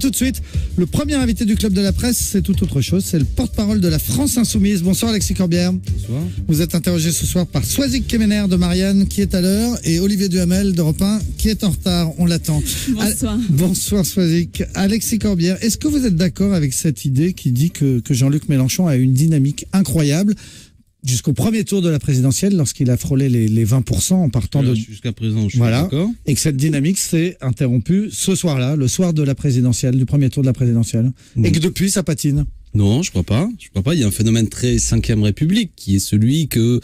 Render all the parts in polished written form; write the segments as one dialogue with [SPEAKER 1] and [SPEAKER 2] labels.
[SPEAKER 1] tout de suite, le premier invité du Club de la Presse, c'est tout autre chose. C'est le porte-parole de la France Insoumise. Bonsoir Alexis Corbière.
[SPEAKER 2] Bonsoir.
[SPEAKER 1] Vous êtes interrogé ce soir par Soisic Kemener de Marianne, qui est à l'heure, et Olivier Duhamel d'Europe 1, qui est en retard. On l'attend.
[SPEAKER 3] Bonsoir.
[SPEAKER 1] Bonsoir Soisic. Alexis Corbière, est-ce que vous êtes d'accord avec cette idée qui dit que Jean-Luc Mélenchon a une dynamique incroyable jusqu'au premier tour de la présidentielle, lorsqu'il a frôlé les 20% en partant de...
[SPEAKER 2] Jusqu'à présent, je suis
[SPEAKER 1] voilà,
[SPEAKER 2] d'accord.
[SPEAKER 1] et que cette dynamique s'est interrompue ce soir-là, le soir de la présidentielle, du premier tour de la présidentielle, et que depuis, ça patine.
[SPEAKER 2] Non, je crois pas. Je crois pas. Il y a un phénomène très 5e République qui est celui que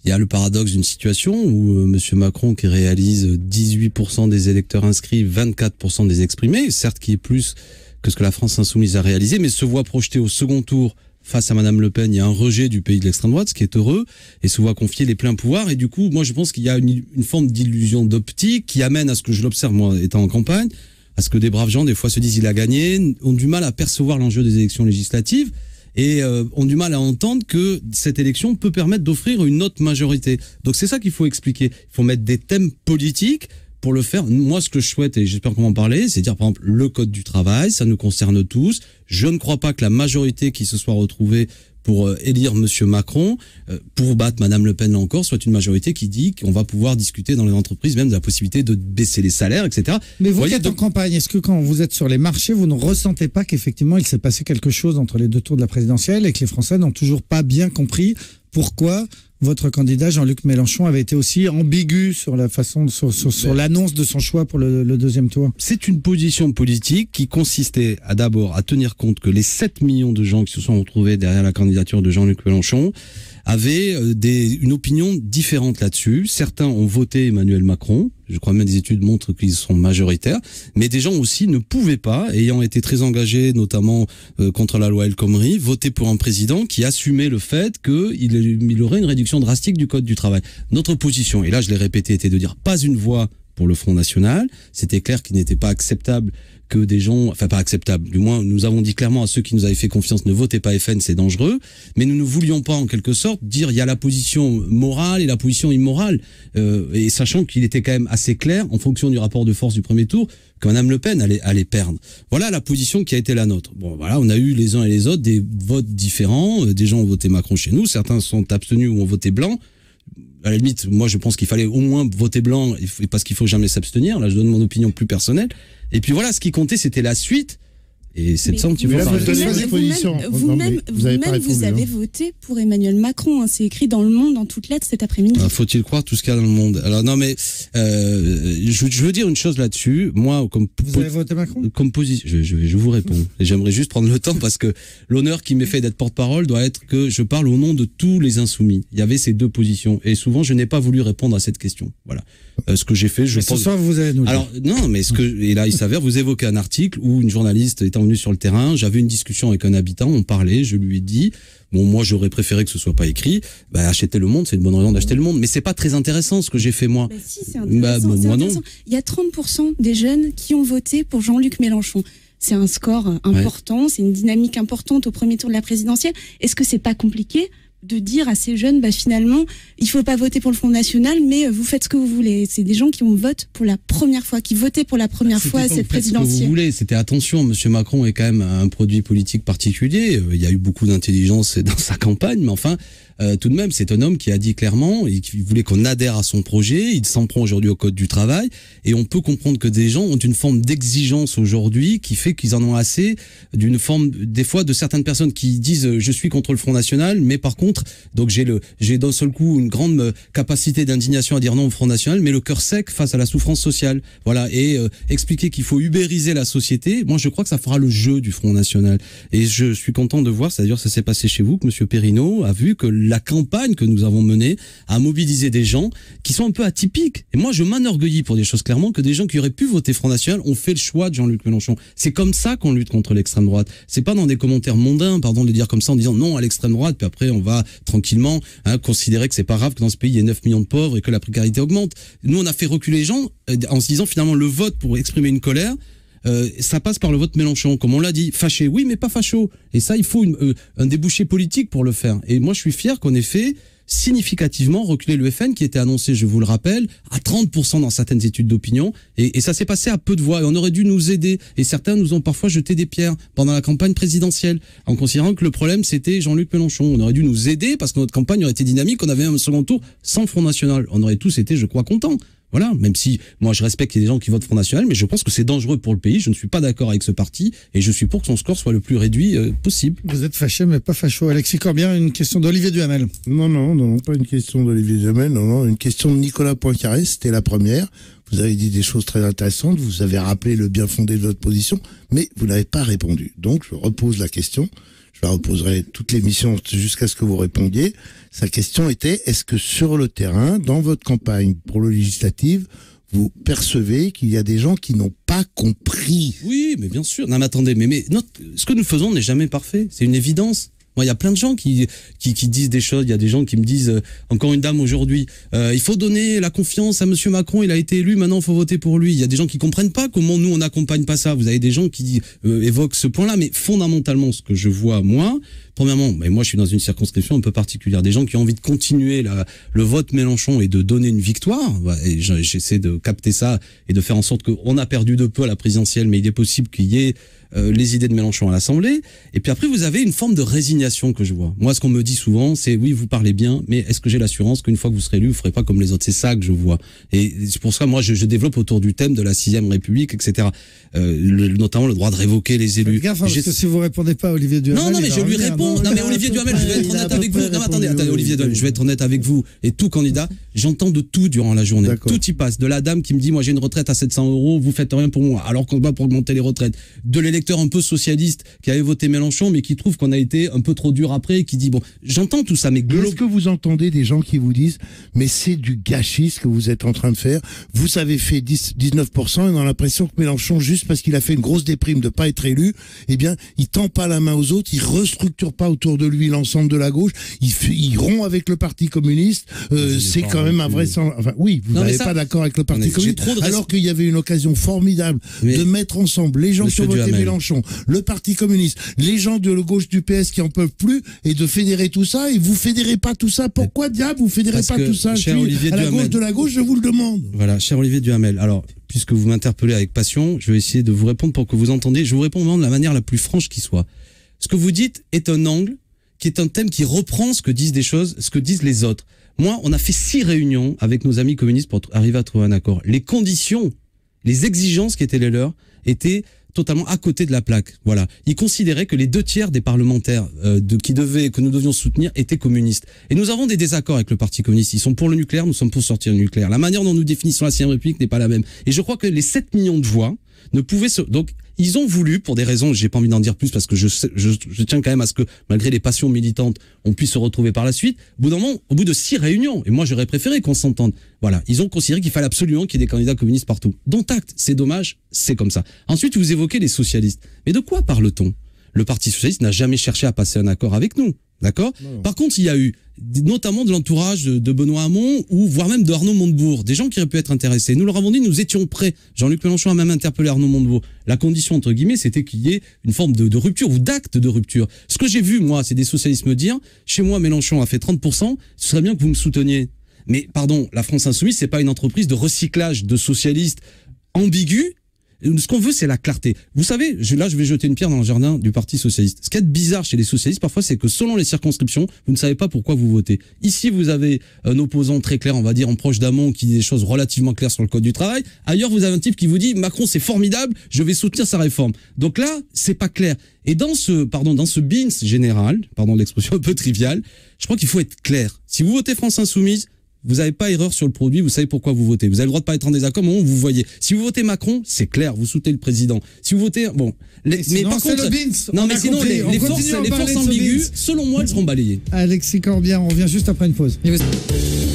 [SPEAKER 2] il y a le paradoxe d'une situation où Monsieur Macron qui réalise 18% des électeurs inscrits, 24% des exprimés, certes qui est plus que ce que la France Insoumise a réalisé, mais se voit projeté au second tour face à Madame Le Pen. Il y a un rejet du pays de l'extrême droite, ce qui est heureux, et se voit confier les pleins pouvoirs. Et du coup, moi, je pense qu'il y a une forme d'illusion d'optique qui amène à ce que je l'observe, moi, étant en campagne, à ce que des braves gens, des fois, se disent il a gagné, ont du mal à percevoir l'enjeu des élections législatives, et ont du mal à entendre que cette élection peut permettre d'offrir une autre majorité. Donc c'est ça qu'il faut expliquer. Il faut mettre des thèmes politiques pour le faire. Moi, ce que je souhaite, et j'espère qu'on va en parler, c'est dire, par exemple, le code du travail, ça nous concerne tous. Je ne crois pas que la majorité qui se soit retrouvée pour élire Monsieur Macron, pour battre Madame Le Pen là encore, soit une majorité qui dit qu'on va pouvoir discuter dans les entreprises même de la possibilité de baisser les salaires, etc.
[SPEAKER 1] Mais vous qui êtes en campagne, est-ce que quand vous êtes sur les marchés, vous ne ressentez pas qu'effectivement il s'est passé quelque chose entre les deux tours de la présidentielle et que les Français n'ont toujours pas bien compris pourquoi votre candidat Jean-Luc Mélenchon avait été aussi ambigu sur la façon, sur l'annonce de son choix pour le deuxième tour?
[SPEAKER 2] C'est une position politique qui consistait d'abord à tenir compte que les 7 millions de gens qui se sont retrouvés derrière la candidature de Jean-Luc Mélenchon avaient une opinion différente là-dessus. Certains ont voté Emmanuel Macron. Je crois même des études montrent qu'ils sont majoritaires. Mais des gens aussi ne pouvaient pas, ayant été très engagés, notamment contre la loi El Khomri, voter pour un président qui assumait le fait qu'il aurait une réduction drastique du code du travail. Notre position, et là je l'ai répété, était de dire pas une voix pour le Front National. C'était clair qu'il n'était pas acceptable que des gens, enfin pas acceptable, du moins nous avons dit clairement à ceux qui nous avaient fait confiance, ne votez pas FN, c'est dangereux, mais nous ne voulions pas en quelque sorte dire il y a la position morale et la position immorale, et sachant qu'il était quand même assez clair, en fonction du rapport de force du premier tour, que Madame Le Pen allait perdre. Voilà la position qui a été la nôtre. Bon voilà, on a eu les uns et les autres des votes différents, des gens ont voté Macron chez nous, certains sont abstenus ou ont voté blanc. À la limite, moi je pense qu'il fallait au moins voter blanc, parce qu'il faut jamais s'abstenir. Là je donne mon opinion plus personnelle. Et puis voilà, ce qui comptait c'était la suite. Et c'est de ça un petit peu parler.
[SPEAKER 3] Vous avez voté pour Emmanuel Macron, hein, c'est écrit dans Le Monde en toutes lettres cet après-midi.
[SPEAKER 2] Faut-il croire tout ce qu'il y a dans le monde? Alors non mais je veux dire une chose là-dessus. Moi,
[SPEAKER 1] vous avez voté Macron?
[SPEAKER 2] Comme position, je vous réponds. Et j'aimerais juste prendre le temps parce que l'honneur qui m'est fait d'être porte-parole doit être que je parle au nom de tous les insoumis. Il y avait ces deux positions et souvent je n'ai pas voulu répondre à cette question. Voilà. Ce que j'ai fait, je pense.
[SPEAKER 1] Ce soir vous allez nous dire.
[SPEAKER 2] Alors non, mais et là il s'avère, vous évoquez un article où une journaliste étant venue sur le terrain, j'avais une discussion avec un habitant, on parlait, je lui ai dit, bon moi j'aurais préféré que ce soit pas écrit, acheter Le Monde, c'est une bonne raison d'acheter Le Monde, mais c'est pas très intéressant ce que j'ai fait moi.
[SPEAKER 3] Bah si, c'est intéressant, c'est intéressant. Non. Il y a 30% des jeunes qui ont voté pour Jean-Luc Mélenchon. C'est un score important, c'est une dynamique importante au premier tour de la présidentielle. Est-ce que c'est pas compliqué de dire à ces jeunes, finalement, il faut pas voter pour le Front National, mais vous faites ce que vous voulez. C'est des gens qui ont voté pour la première fois, qui votaient pour la première fois à cette présidentielle.
[SPEAKER 2] Ce que vous voulez, c'était attention, Monsieur Macron est quand même un produit politique particulier. Il y a eu beaucoup d'intelligence dans sa campagne, mais enfin, tout de même, c'est un homme qui a dit clairement et qui voulait qu'on adhère à son projet. Il s'en prend aujourd'hui au code du travail et on peut comprendre que des gens ont une forme d'exigence aujourd'hui qui fait qu'ils en ont assez d'une forme, des fois, de certaines personnes qui disent je suis contre le Front National, mais par contre, donc j'ai d'un seul coup une grande capacité d'indignation à dire non au Front National, mais le cœur sec face à la souffrance sociale. Voilà, et expliquer qu'il faut ubériser la société. Moi, je crois que ça fera le jeu du Front National. Et je suis content de voir, c'est-à-dire ça s'est passé chez vous, que Monsieur Perrineau a vu que la campagne que nous avons menée a mobilisé des gens qui sont un peu atypiques. Et moi, je m'enorgueillis pour des choses clairement que des gens qui auraient pu voter Front National ont fait le choix de Jean-Luc Mélenchon. C'est comme ça qu'on lutte contre l'extrême droite. C'est pas dans des commentaires mondains, pardon de le dire comme ça, en disant non à l'extrême droite, puis après on va tranquillement considérer que c'est pas grave que dans ce pays il y ait 9 millions de pauvres et que la précarité augmente. Nous, on a fait reculer les gens en se disant finalement le vote pour exprimer une colère, ça passe par le vote Mélenchon, comme on l'a dit. Fâché, oui, mais pas facho. Et ça, il faut un débouché politique pour le faire. Et moi, je suis fier qu'on ait fait significativement reculer le FN qui était annoncé, je vous le rappelle, à 30% dans certaines études d'opinion. Et ça s'est passé à peu de voix. Et on aurait dû nous aider. Et certains nous ont parfois jeté des pierres pendant la campagne présidentielle, en considérant que le problème c'était Jean-Luc Mélenchon. On aurait dû nous aider parce que notre campagne aurait été dynamique. On avait un second tour sans Front National. On aurait tous été, je crois, contents. Voilà, même si moi je respecte qu'il y ait des gens qui votent Front National, mais je pense que c'est dangereux pour le pays. Je ne suis pas d'accord avec ce parti et je suis pour que son score soit le plus réduit possible.
[SPEAKER 1] Vous êtes fâché mais pas facho. Alexis Corbière, une question d'Olivier Duhamel.
[SPEAKER 4] Non, pas une question d'Olivier Duhamel, non, une question de Nicolas Poincaré, c'était la première. Vous avez dit des choses très intéressantes, vous avez rappelé le bien fondé de votre position, mais vous n'avez pas répondu. Donc je repose la question. Je la reposerai toute l'émission jusqu'à ce que vous répondiez. Sa question était, est-ce que sur le terrain, dans votre campagne pour le législative, vous percevez qu'il y a des gens qui n'ont pas compris?
[SPEAKER 2] Oui, mais bien sûr. Non, mais attendez, ce que nous faisons n'est jamais parfait. C'est une évidence. Moi, il y a plein de gens qui disent des choses. Il y a des gens qui me disent, encore une dame aujourd'hui, il faut donner la confiance à Monsieur Macron, il a été élu, maintenant il faut voter pour lui. Il y a des gens qui comprennent pas comment nous on n'accompagne pas ça. Vous avez des gens qui évoquent ce point-là, mais fondamentalement, ce que je vois moi, premièrement, moi je suis dans une circonscription un peu particulière, des gens qui ont envie de continuer le vote Mélenchon et de donner une victoire. Et j'essaie de capter ça et de faire en sorte qu'on a perdu de peu à la présidentielle, mais il est possible qu'il y ait les idées de Mélenchon à l'Assemblée. Et puis après, vous avez une forme de résignation que je vois. Moi, ce qu'on me dit souvent, c'est oui, vous parlez bien, mais est-ce que j'ai l'assurance qu'une fois que vous serez élu, vous ferez pas comme les autres? C'est ça que je vois. Et c'est pour ça, moi, je développe autour du thème de la 6e République, etc. Notamment le droit de révoquer les élus.
[SPEAKER 1] Faites gaffe, parce que si vous répondez pas à Olivier Duhamel...
[SPEAKER 2] Non, mais je lui réponds. Non, mais Olivier Duhamel, je vais être honnête avec vous. Non, attendez, Olivier Duhamel, je vais être honnête avec vous. Et tout candidat, j'entends de tout durant la journée. Tout y passe. De la dame qui me dit, moi, j'ai une retraite à 700 €, vous faites rien pour moi, alors qu'on se bat pour augmenter les retraites. De l'électeur un peu socialiste qui avait voté Mélenchon, mais qui trouve qu'on a été un peu trop dur après, et qui dit, bon, j'entends tout ça, mais
[SPEAKER 4] est-ce que vous entendez des gens qui vous disent, mais c'est du gâchis ce que vous êtes en train de faire, vous avez fait 19% et on a l'impression que Mélenchon, juste parce qu'il a fait une grosse déprime de pas être élu, eh bien, il tend pas la main aux autres, il restructure pas autour de lui l'ensemble de la gauche, il rompt avec le Parti communiste, c'est quand même un vrai sens. Enfin, oui, vous n'êtes pas d'accord avec le Parti communiste, alors qu'il y avait une occasion formidable de mettre ensemble les gens qui ont voté Mélenchon, le Parti communiste, les gens de la gauche du PS qui en peuvent plus, et de fédérer tout ça, et vous fédérez pas tout ça. Pourquoi diable vous fédérez pas tout ça?
[SPEAKER 2] Cher Olivier Duhamel,
[SPEAKER 4] gauche de la gauche, je vous le demande.
[SPEAKER 2] Voilà, cher Olivier Duhamel, alors, puisque vous m'interpellez avec passion, je vais essayer de vous répondre pour que vous entendiez. Je vous réponds vraiment de la manière la plus franche qui soit. Ce que vous dites est un angle, qui est un thème qui reprend ce que disent les autres. Moi, on a fait 6 réunions avec nos amis communistes pour arriver à trouver un accord. Les conditions, les exigences qui étaient les leurs étaient totalement à côté de la plaque. Voilà. Ils considéraient que les 2/3 des parlementaires que nous devions soutenir étaient communistes. Et nous avons des désaccords avec le Parti communiste. Ils sont pour le nucléaire, nous sommes pour sortir le nucléaire. La manière dont nous définissons la 6e République n'est pas la même. Et je crois que les 7 millions de voix ne pouvaient se... Donc, ils ont voulu, pour des raisons, j'ai pas envie d'en dire plus parce que je tiens quand même à ce que, malgré les passions militantes, on puisse se retrouver par la suite. Au bout de 6 réunions, et moi j'aurais préféré qu'on s'entende. Voilà, ils ont considéré qu'il fallait absolument qu'il y ait des candidats communistes partout. Dont acte, c'est dommage, c'est comme ça. Ensuite, vous évoquez les socialistes. Mais de quoi parle-t-on? Le Parti socialiste n'a jamais cherché à passer un accord avec nous. D'accord? Par contre, il y a eu, notamment de l'entourage de Benoît Hamon, ou voire même de Arnaud Montebourg, des gens qui auraient pu être intéressés. Nous leur avons dit, nous étions prêts. Jean-Luc Mélenchon a même interpellé Arnaud Montebourg. La condition, entre guillemets, c'était qu'il y ait une forme de rupture ou d'acte de rupture. Ce que j'ai vu, moi, c'est des socialistes me dire, chez moi, Mélenchon a fait 30%, ce serait bien que vous me souteniez. Mais, pardon, la France Insoumise, c'est pas une entreprise de recyclage de socialistes ambigus. Ce qu'on veut, c'est la clarté. Vous savez, là, je vais jeter une pierre dans le jardin du Parti socialiste. Ce qui est bizarre chez les socialistes, parfois, c'est que selon les circonscriptions, vous ne savez pas pourquoi vous votez. Ici, vous avez un opposant très clair, on va dire, en proche d'Hamon, qui dit des choses relativement claires sur le code du travail. Ailleurs, vous avez un type qui vous dit, Macron, c'est formidable, je vais soutenir sa réforme. Donc là, c'est pas clair. Et dans ce beans général, pardon l'expression un peu triviale, je crois qu'il faut être clair. Si vous votez France Insoumise, vous n'avez pas erreur sur le produit, vous savez pourquoi vous votez. Vous avez le droit de pas être en désaccord, mais vous voyez. Si vous votez Macron, c'est clair, vous soutenez le président. Si vous votez, bon, mais par contre, mais sinon les forces ambiguës, selon moi, elles seront balayées.
[SPEAKER 1] Alexis Corbière, on revient juste après une pause.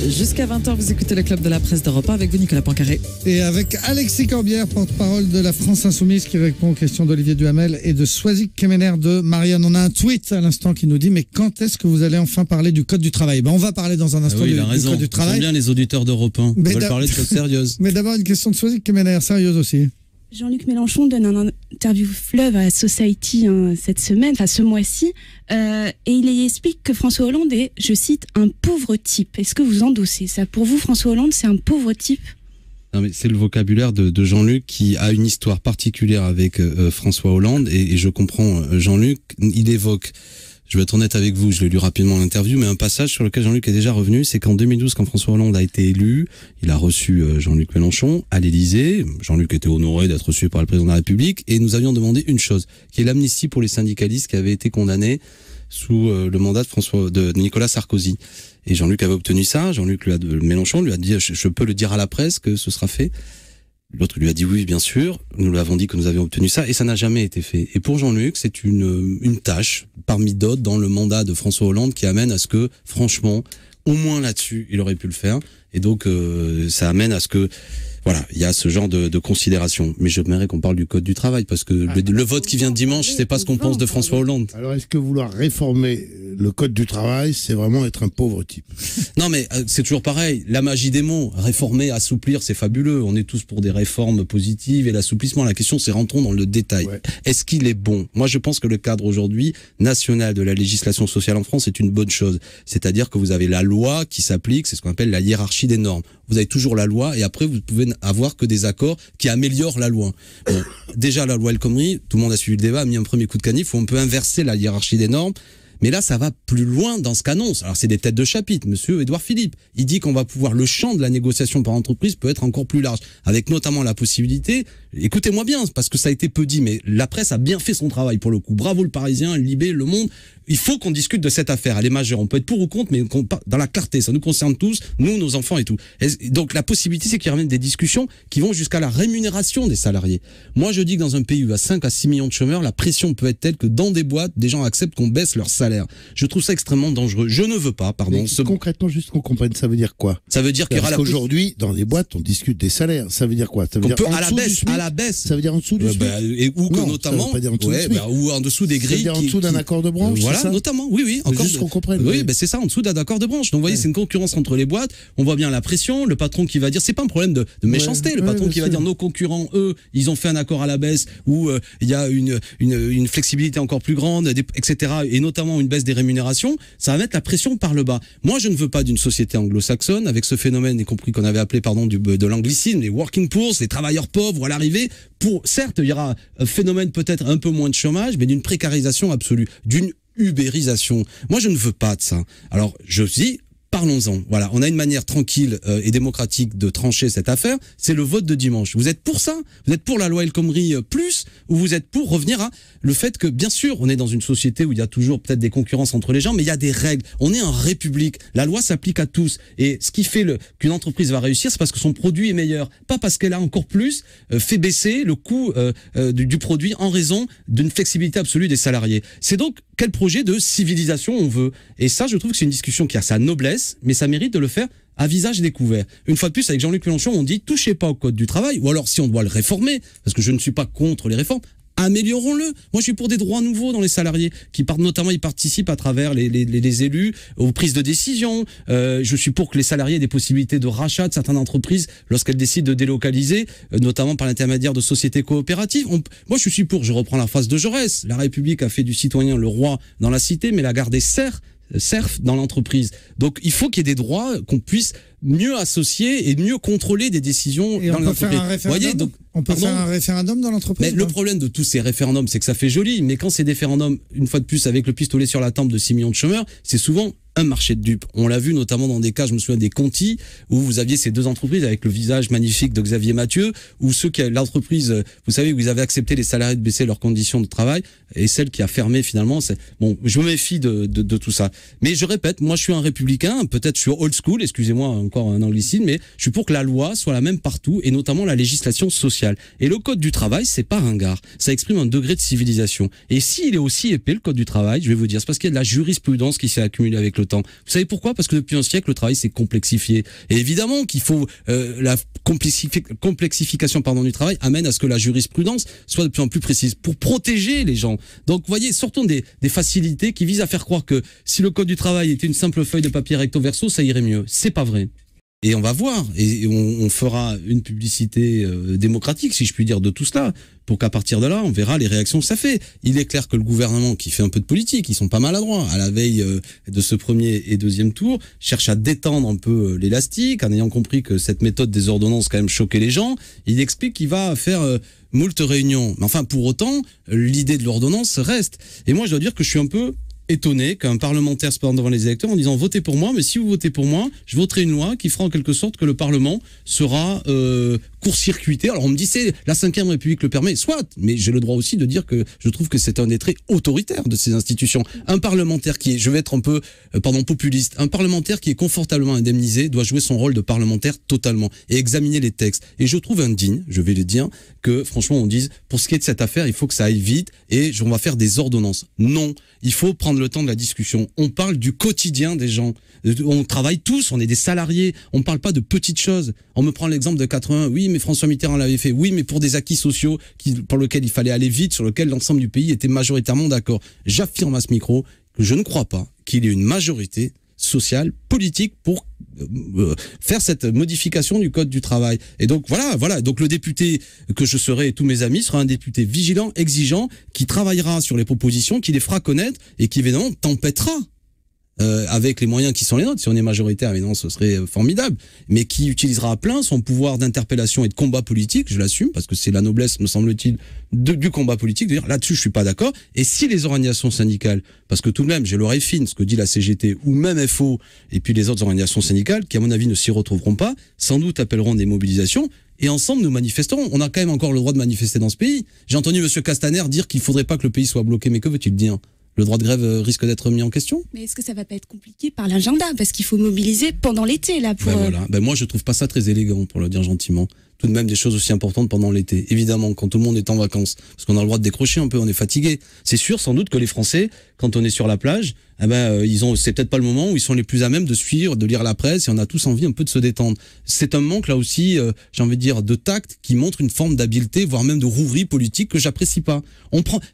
[SPEAKER 5] Jusqu'à 20h, vous écoutez le Club de la Presse d'Europe 1 avec vous, Nicolas Poincaré.
[SPEAKER 1] Et avec Alexis Corbière, porte-parole de la France Insoumise, qui répond aux questions d'Olivier Duhamel et de Soisy Kemener de Marianne. On a un tweet à l'instant qui nous dit, mais quand est-ce que vous allez enfin parler du Code du travail? On va parler dans un instant du Code du travail.
[SPEAKER 2] J'aime bien les auditeurs d'Europe 1. Ils veulent parler de choses sérieuses.
[SPEAKER 1] Mais d'abord, une question de Soisy Kemener, sérieuse aussi.
[SPEAKER 3] Jean-Luc Mélenchon donne un interview fleuve à Society cette semaine, enfin ce mois-ci, et il y explique que François Hollande est, je cite, un pauvre type. Est-ce que vous endossez ça? Pour vous, François Hollande, c'est un pauvre type?
[SPEAKER 2] Non, mais c'est le vocabulaire de Jean-Luc qui a une histoire particulière avec François Hollande, et je comprends Jean-Luc. Il évoque, je vais être honnête avec vous, je l'ai lu rapidement l'interview, mais un passage sur lequel Jean-Luc est déjà revenu, c'est qu'en 2012, quand François Hollande a été élu, il a reçu Jean-Luc Mélenchon à l'Élysée. Jean-Luc était honoré d'être reçu par le président de la République, et nous avions demandé une chose, qui est l'amnistie pour les syndicalistes qui avaient été condamnés sous le mandat de Nicolas Sarkozy. Et Jean-Luc avait obtenu ça. Mélenchon lui a dit, je peux le dire à la presse que ce sera fait. L'autre lui a dit oui, bien sûr. Nous l'avons dit que nous avions obtenu ça, et ça n'a jamais été fait. Et pour Jean-Luc, c'est une tâche parmi d'autres dans le mandat de François Hollande qui amène à ce que, franchement, au moins là-dessus, il aurait pu le faire. Et donc, ça amène à ce que, voilà, il y a ce genre de considération. Mais j'aimerais qu'on parle du code du travail, parce que le vote qui vient de dimanche, c'est pas ce qu'on pense de François Hollande.
[SPEAKER 4] Alors, est-ce que vouloir réformer le code du travail, c'est vraiment être un pauvre type?
[SPEAKER 2] Non, mais c'est toujours pareil. La magie des mots. Réformer, assouplir, c'est fabuleux. On est tous pour des réformes positives et l'assouplissement. La question, c'est rentrons dans le détail. Ouais. Est-ce qu'il est bon? Moi, je pense que le cadre aujourd'hui national de la législation sociale en France est une bonne chose. C'est-à-dire que vous avez la loi qui s'applique, c'est ce qu'on appelle la hiérarchie des normes. Vous avez toujours la loi, et après, vous pouvez avoir que des accords qui améliorent la loi. Bon, déjà, la loi El Khomri, tout le monde a suivi le débat, a mis un premier coup de canif où on peut inverser la hiérarchie des normes. Mais là, ça va plus loin dans ce qu'annonce. Alors, c'est des têtes de chapitre. Monsieur Édouard Philippe, il dit qu'on va pouvoir, le champ de la négociation par entreprise peut être encore plus large, avec notamment la possibilité, écoutez-moi bien, parce que ça a été peu dit, mais la presse a bien fait son travail pour le coup. Bravo le Parisien, Libé, Le Monde. Il faut qu'on discute de cette affaire. Elle est majeure. On peut être pour ou contre, mais dans la clarté. Ça nous concerne tous, nous, nos enfants et tout. Et donc, la possibilité, c'est qu'il y ait des discussions qui vont jusqu'à la rémunération des salariés. Moi, je dis que dans un pays où il y a 5 à 6 millions de chômeurs, la pression peut être telle que dans des boîtes, des gens acceptent qu'on baisse leur salaire. Je trouve ça extrêmement dangereux. Je ne veux pas, pardon.
[SPEAKER 4] Concrètement, juste qu'on comprenne, ça veut dire quoi?
[SPEAKER 2] Ça veut dire qu'il y aura la...
[SPEAKER 4] Aujourd'hui, dans les boîtes, on discute des salaires. Ça veut dire quoi? Ça veut dire
[SPEAKER 2] à la baisse.
[SPEAKER 4] Ça veut dire en dessous du SMIC?
[SPEAKER 2] Ou que notamment, ou en dessous des grilles.
[SPEAKER 4] Ça veut dire en dessous d'un accord de branche,
[SPEAKER 2] voilà, notamment, oui.
[SPEAKER 4] Juste qu'on comprenne.
[SPEAKER 2] Oui, ben c'est ça, en dessous d'un accord de branche. Donc, vous voyez, c'est une concurrence entre les boîtes. On voit bien la pression. Le patron qui va dire, c'est pas un problème de méchanceté. Le patron qui va dire, nos concurrents, eux, ils ont fait un accord à la baisse où il y a une flexibilité encore plus grande, etc. Et notamment une baisse des rémunérations. Ça va mettre la pression par le bas. Moi, je ne veux pas d'une société anglo-saxonne avec ce phénomène, y compris qu'on avait appelé, de l'anglicisme, les working poor, les travailleurs pauvres à l'arrivée. Certes, il y aura un phénomène peut-être un peu moins de chômage, mais d'une précarisation absolue, d'une ubérisation. Moi, je ne veux pas de ça. Alors, je dis, parlons-en. Voilà, on a une manière tranquille et démocratique de trancher cette affaire. C'est le vote de dimanche. Vous êtes pour ça? Vous êtes pour la loi El Khomri plus? Ou vous êtes pour revenir à le fait que, bien sûr, on est dans une société où il y a toujours peut-être des concurrences entre les gens, mais il y a des règles. On est en république. La loi s'applique à tous. Et ce qui fait qu'une entreprise va réussir, c'est parce que son produit est meilleur. Pas parce qu'elle a encore plus fait baisser le coût du produit en raison d'une flexibilité absolue des salariés. C'est donc quel projet de civilisation on veut. Et ça, je trouve que c'est une discussion qui a sa noblesse, mais ça mérite de le faire à visage découvert. Une fois de plus, avec Jean-Luc Mélenchon, on dit touchez pas au code du travail, ou alors si on doit le réformer, parce que je ne suis pas contre les réformes, améliorons-le. Moi, je suis pour des droits nouveaux dans les salariés, notamment ils participent à travers les élus aux prises de décision. Je suis pour que les salariés aient des possibilités de rachat de certaines entreprises lorsqu'elles décident de délocaliser, notamment par l'intermédiaire de sociétés coopératives. Moi, je suis pour, je reprends la phrase de Jaurès, la République a fait du citoyen le roi dans la cité, mais l'a gardé serf dans l'entreprise. Donc, il faut qu'il y ait des droits, qu'on puisse mieux associer et mieux contrôler des décisions dans l'entreprise.
[SPEAKER 1] On peut faire un référendum dans l'entreprise?
[SPEAKER 2] Mais le problème de tous ces référendums, c'est que ça fait joli, mais quand c'est des référendums, une fois de plus, avec le pistolet sur la tempe de 6 millions de chômeurs, c'est souvent un marché de dupes. On l'a vu notamment dans des cas, je me souviens des Conti, où vous aviez ces deux entreprises avec le visage magnifique de Xavier Mathieu, où l'entreprise, vous savez, où ils avaient accepté les salariés de baisser leurs conditions de travail, et celle qui a fermé finalement, bon, je me méfie de tout ça. Mais je répète, moi je suis un républicain, peut-être je suis old school, excusez-moi encore un anglicisme, mais je suis pour que la loi soit la même partout, et notamment la législation sociale. Et le code du travail, c'est pas ringard. Ça exprime un degré de civilisation. Et s'il est aussi épais, le code du travail, je vais vous dire, c'est parce qu'il y a de la jurisprudence qui s'est accumulée avec le temps. Vous savez pourquoi? Parce que depuis un siècle, le travail s'est complexifié. Et évidemment qu'il faut la complexification du travail amène à ce que la jurisprudence soit de plus en plus précise pour protéger les gens. Donc, vous voyez, sortons des facilités qui visent à faire croire que si le code du travail était une simple feuille de papier recto verso, ça irait mieux. C'est pas vrai. et on va voir. Et on fera une publicité démocratique, si je puis dire, de tout cela, pour qu'à partir de là, on verra les réactions que ça fait. Il est clair que le gouvernement, qui fait un peu de politique, ils sont pas maladroits, à la veille de ce premier et deuxième tour, cherche à détendre un peu l'élastique, en ayant compris que cette méthode des ordonnances quand même choquait les gens. Il explique qu'il va faire moult réunions. Mais enfin, pour autant, l'idée de l'ordonnance reste. Et moi, je dois dire que je suis un peu étonné qu'un parlementaire se présente devant les électeurs en disant votez pour moi, mais si vous votez pour moi, je voterai une loi qui fera en quelque sorte que le Parlement sera court-circuité. Alors on me dit c'est la 5e République le permet, soit, mais j'ai le droit aussi de dire que je trouve que c'est un des traits autoritaires de ces institutions. Un parlementaire qui est, je vais être un peu populiste, un parlementaire qui est confortablement indemnisé doit jouer son rôle de parlementaire totalement et examiner les textes. Et je trouve indigne, je vais le dire, que franchement on dise pour ce qui est de cette affaire, il faut que ça aille vite et on va faire des ordonnances. Non, il faut prendre le temps de la discussion. On parle du quotidien des gens. On travaille tous, on est des salariés. On ne parle pas de petites choses. On me prend l'exemple de 81. Oui, mais François Mitterrand l'avait fait. Oui, mais pour des acquis sociaux pour lesquels il fallait aller vite, sur lesquels l'ensemble du pays était majoritairement d'accord. J'affirme à ce micro que je ne crois pas qu'il y ait une majorité sociale, politique pour faire cette modification du code du travail. Et donc voilà. Donc le député que je serai et tous mes amis sera un député vigilant, exigeant, qui travaillera sur les propositions, qui les fera connaître et qui évidemment tempêtera avec les moyens qui sont les nôtres. Si on est majoritaire, évidemment, ce serait formidable, mais qui utilisera à plein son pouvoir d'interpellation et de combat politique, je l'assume, parce que c'est la noblesse, me semble-t-il, du combat politique, de dire là-dessus, je suis pas d'accord. Et si les organisations syndicales, parce que tout de même, j'ai l'oreille fine, ce que dit la CGT, ou même FO, et puis les autres organisations syndicales, qui à mon avis ne s'y retrouveront pas, sans doute appelleront des mobilisations, et ensemble nous manifesterons. On a quand même encore le droit de manifester dans ce pays. J'ai entendu M. Castaner dire qu'il faudrait pas que le pays soit bloqué, mais que veut-il dire ? Le droit de grève risque d'être mis en question.
[SPEAKER 3] Mais est-ce que ça va pas être compliqué par l'agenda? Parce qu'il faut mobiliser pendant l'été, là, pour...
[SPEAKER 2] Moi, je trouve pas ça très élégant, pour le dire gentiment. Tout de même des choses aussi importantes pendant l'été. Évidemment, quand tout le monde est en vacances. Parce qu'on a le droit de décrocher un peu, on est fatigué. C'est sûr, sans doute, que les Français, quand on est sur la plage, c'est peut-être pas le moment où ils sont les plus à même de suivre, de lire la presse, et on a tous envie un peu de se détendre. C'est un manque, là aussi, j'ai envie de dire, de tact, qui montre une forme d'habileté, voire même de rouerie politique que j'apprécie pas.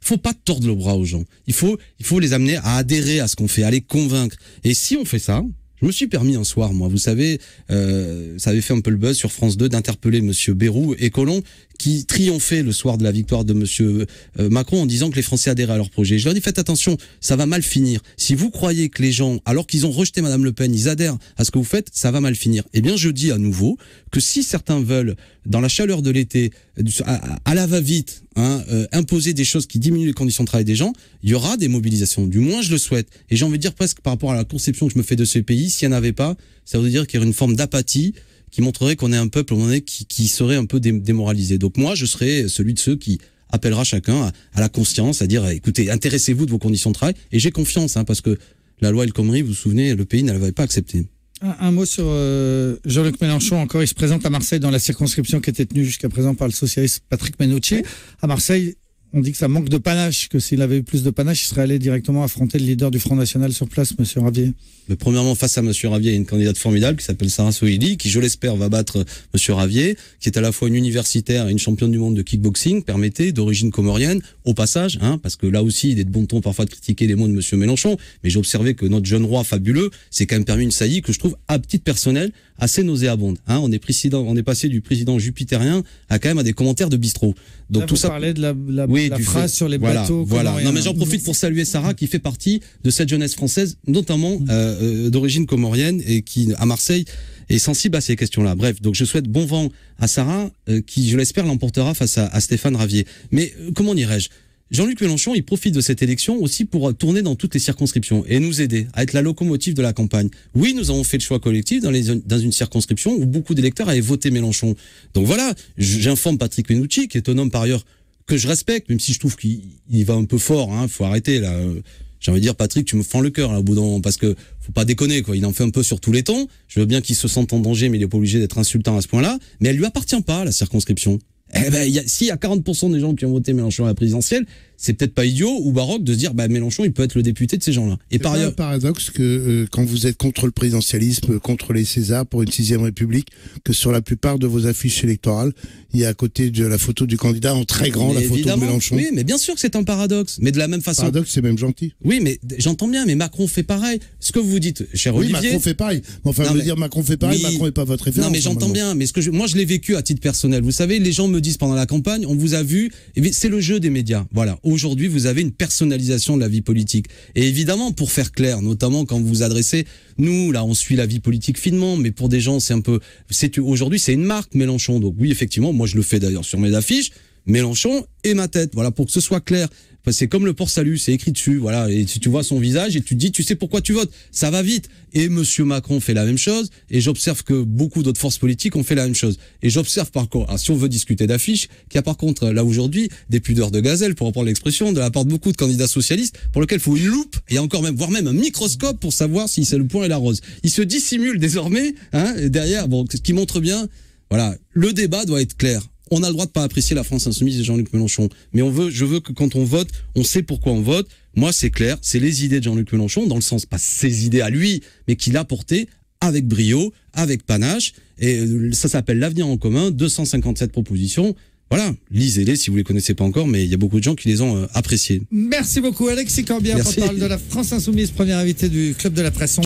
[SPEAKER 2] Faut pas tordre le bras aux gens. Il faut les amener à adhérer à ce qu'on fait, à les convaincre. Et si on fait ça, je me suis permis un soir, moi, vous savez, ça avait fait un peu le buzz sur France 2 d'interpeller monsieur Bayrou et Collomb, qui triomphait le soir de la victoire de monsieur Macron en disant que les Français adhéraient à leur projet. Je leur dis, faites attention, ça va mal finir. Si vous croyez que les gens, alors qu'ils ont rejeté madame Le Pen, ils adhèrent à ce que vous faites, ça va mal finir. Eh bien, je dis à nouveau que si certains veulent, dans la chaleur de l'été, à la va-vite, imposer des choses qui diminuent les conditions de travail des gens, il y aura des mobilisations. Du moins, je le souhaite. Et j'ai envie de dire presque par rapport à la conception que je me fais de ce pays, s'il n'y en avait pas, ça veut dire qu'il y aurait une forme d'apathie qui montrerait qu'on est un peuple qui serait un peu démoralisé. Donc moi, je serais celui de ceux qui appellera chacun à la conscience, à dire, écoutez, intéressez-vous de vos conditions de travail. Et j'ai confiance, parce que la loi El Khomri, vous vous souvenez, le pays ne l'avait pas acceptée.
[SPEAKER 1] Un mot sur Jean-Luc Mélenchon. Encore, il se présente à Marseille dans la circonscription qui était tenue jusqu'à présent par le socialiste Patrick Menucci. À Marseille, on dit que ça manque de panache, que s'il avait eu plus de panache, il serait allé directement affronter le leader du Front National sur place, M. Ravier.
[SPEAKER 2] Mais premièrement, face à M. Ravier, il y a une candidate formidable qui s'appelle Sarah Sohili, qui, je l'espère, va battre M. Ravier, qui est à la fois une universitaire et une championne du monde de kickboxing, permettez, d'origine comorienne, au passage, parce que là aussi, il est de bon ton parfois de critiquer les mots de M. Mélenchon, mais j'ai observé que notre jeune roi fabuleux s'est quand même permis une saillie que je trouve, à titre personnel, assez nauséabonde. On est passé du président jupitérien à quand même à des commentaires de bistrot. Donc
[SPEAKER 1] là,
[SPEAKER 2] tout
[SPEAKER 1] vous
[SPEAKER 2] ça.
[SPEAKER 1] Parlez de la phrase sur les bateaux.
[SPEAKER 2] Voilà. Non, mais j'en profite pour saluer Sarah, qui fait partie de cette jeunesse française, notamment d'origine comorienne, et qui, à Marseille, est sensible à ces questions-là. Bref, donc je souhaite bon vent à Sarah, qui, je l'espère, l'emportera face à Stéphane Ravier. Mais comment dirais-je? Jean-Luc Mélenchon, il profite de cette élection aussi pour tourner dans toutes les circonscriptions et nous aider à être la locomotive de la campagne. Oui, nous avons fait le choix collectif dans une circonscription où beaucoup d'électeurs avaient voté Mélenchon. Donc voilà, j'informe Patrick Menucci, qui est un homme par ailleurs que je respecte, même si je trouve qu'il va un peu fort. Faut arrêter là. J'ai envie de dire, Patrick, tu me fends le cœur là au bout d'un moment, parce que faut pas déconner, quoi. Il en fait un peu sur tous les tons. Je veux bien qu'il se sente en danger, mais il est pas obligé d'être insultant à ce point-là. Mais elle lui appartient pas, la circonscription. Eh ben, s'il y a 40% des gens qui ont voté Mélenchon à la présidentielle, c'est peut-être pas idiot ou baroque de se dire, Mélenchon, il peut être le député de ces gens-là. Et par ailleurs,
[SPEAKER 4] un paradoxe que quand vous êtes contre le présidentialisme, contre les Césars pour une 6e République, que sur la plupart de vos affiches électorales, il y a à côté de la photo du candidat en très grand la photo de Mélenchon.
[SPEAKER 2] Oui, mais bien sûr que c'est un paradoxe. Mais de la même façon.
[SPEAKER 4] Paradoxe, c'est même gentil.
[SPEAKER 2] Oui, mais j'entends bien, mais Macron fait pareil. Ce que vous dites, cher Olivier.
[SPEAKER 4] Oui, Macron fait pareil. Enfin, je veux dire, Macron fait pareil, Macron n'est pas votre référence.
[SPEAKER 2] Non, mais j'entends bien. Mais moi, je l'ai vécu à titre personnel. Vous savez, les gens me disent pendant la campagne, on vous a vu. C'est le jeu des médias. Voilà. Aujourd'hui, vous avez une personnalisation de la vie politique. Et évidemment, pour faire clair, notamment quand vous vous adressez, nous, là, on suit la vie politique finement, mais pour des gens, c'est un peu, aujourd'hui, c'est une marque, Mélenchon. Donc oui, effectivement, moi, je le fais d'ailleurs sur mes affiches, Mélenchon et ma tête. Voilà, pour que ce soit clair. C'est comme le port-salut, c'est écrit dessus, voilà. Et si tu vois son visage et tu te dis, tu sais pourquoi tu votes. Ça va vite. Et Monsieur Macron fait la même chose. Et j'observe que beaucoup d'autres forces politiques ont fait la même chose. Et j'observe par contre, alors, si on veut discuter d'affiches, qu'il y a par contre, là aujourd'hui, des pudeurs de gazelle, pour reprendre l'expression, de la part de beaucoup de candidats socialistes, pour lesquels il faut une loupe, et encore même, voire même un microscope pour savoir si c'est le point et la rose. Ils se dissimulent désormais, derrière, ce qui montre bien, voilà, le débat doit être clair. On a le droit de pas apprécier la France insoumise et Jean-Luc Mélenchon. Mais je veux que quand on vote, on sait pourquoi on vote. Moi, c'est clair, c'est les idées de Jean-Luc Mélenchon, dans le sens, pas ses idées à lui, mais qu'il a portées avec brio, avec panache. Et ça s'appelle l'avenir en commun, 257 propositions. Voilà, lisez-les si vous les connaissez pas encore, mais il y a beaucoup de gens qui les ont appréciées.
[SPEAKER 1] Merci beaucoup, Alexis Corbière, porte-parole de la France insoumise, premier invité du Club de la Presse.